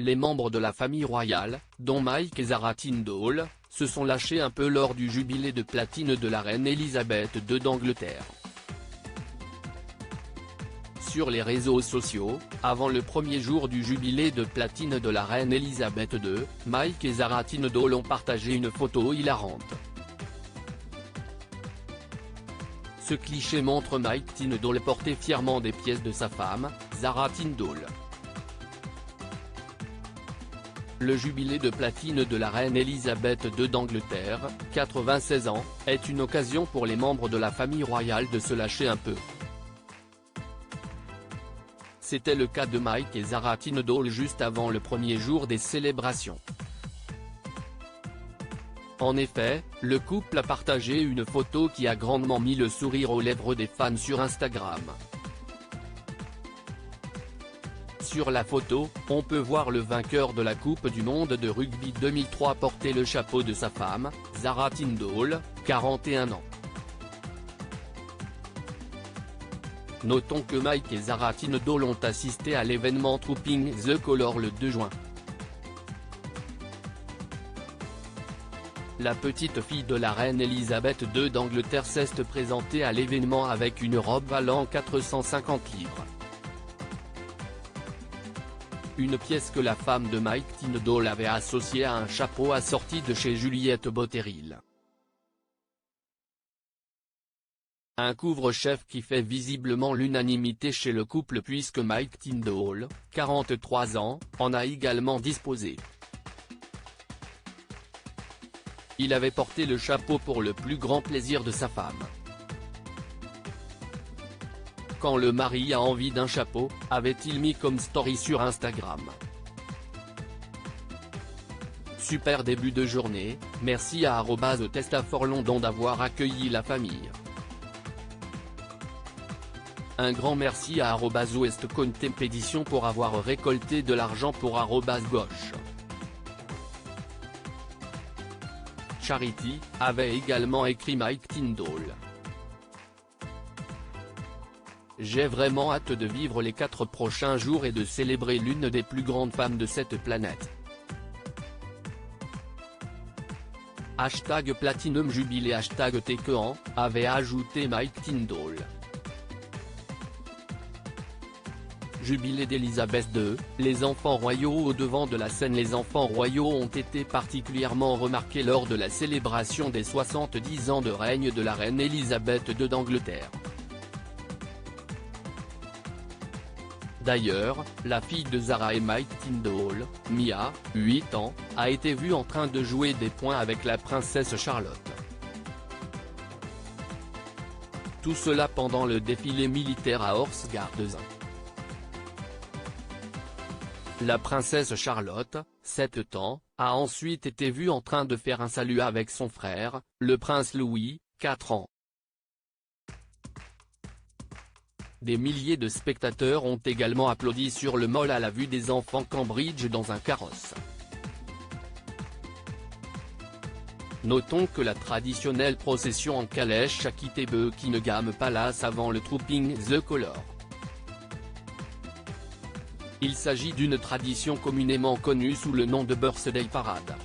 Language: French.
les membres de la famille royale, dont Mike et Zara Tindall, se sont lâchés un peu lors du jubilé de platine de la reine Elisabeth II d'Angleterre. Sur les réseaux sociaux, avant le premier jour du jubilé de platine de la reine Elisabeth II, Mike et Zara Tindall ont partagé une photo hilarante. Ce cliché montre Mike Tindall porter fièrement des pièces de sa femme, Zara Tindall. Le jubilé de platine de la reine Elisabeth II d'Angleterre, 96 ans, est une occasion pour les membres de la famille royale de se lâcher un peu. C'était le cas de Mike et Zara Tindall juste avant le premier jour des célébrations. En effet, le couple a partagé une photo qui a grandement mis le sourire aux lèvres des fans sur Instagram. Sur la photo, on peut voir le vainqueur de la Coupe du Monde de rugby 2003 porter le chapeau de sa femme, Zara Tindall, 41 ans. Notons que Mike et Zara Tindall ont assisté à l'événement Trooping the Colour le 2 juin. La petite fille de la reine Elisabeth II d'Angleterre s'est présentée à l'événement avec une robe valant 450 livres. Une pièce que la femme de Mike Tindall avait associée à un chapeau assorti de chez Juliette Botterill. Un couvre-chef qui fait visiblement l'unanimité chez le couple puisque Mike Tindall, 43 ans, en a également disposé. Il avait porté le chapeau pour le plus grand plaisir de sa femme. Quand le mari a envie d'un chapeau, avait-il mis comme story sur Instagram. Super début de journée, merci à @testaforlondon d'avoir accueilli la famille. Un grand merci à @ouestcontempédition pour avoir récolté de l'argent pour @gauche. Charity, avait également écrit Mike Tindall. J'ai vraiment hâte de vivre les 4 prochains jours et de célébrer l'une des plus grandes femmes de cette planète. #Platinum Jubilé #Tequan, avait ajouté Mike Tindall. Jubilé d'Elisabeth II, les enfants royaux au devant de la scène. Les enfants royaux ont été particulièrement remarqués lors de la célébration des 70 ans de règne de la reine Elisabeth II d'Angleterre. D'ailleurs, la fille de Zara et Mike Tindall, Mia, 8 ans, a été vue en train de jouer des points avec la princesse Charlotte. Tout cela pendant le défilé militaire à Horse Gardens. La princesse Charlotte, 7 ans, a ensuite été vue en train de faire un salut avec son frère, le prince Louis, 4 ans. Des milliers de spectateurs ont également applaudi sur le mall à la vue des enfants Cambridge dans un carrosse. Notons que la traditionnelle procession en calèche a quitté Buckingham Palace avant le Trooping the Colour. Il s'agit d'une tradition communément connue sous le nom de Birthday Parade.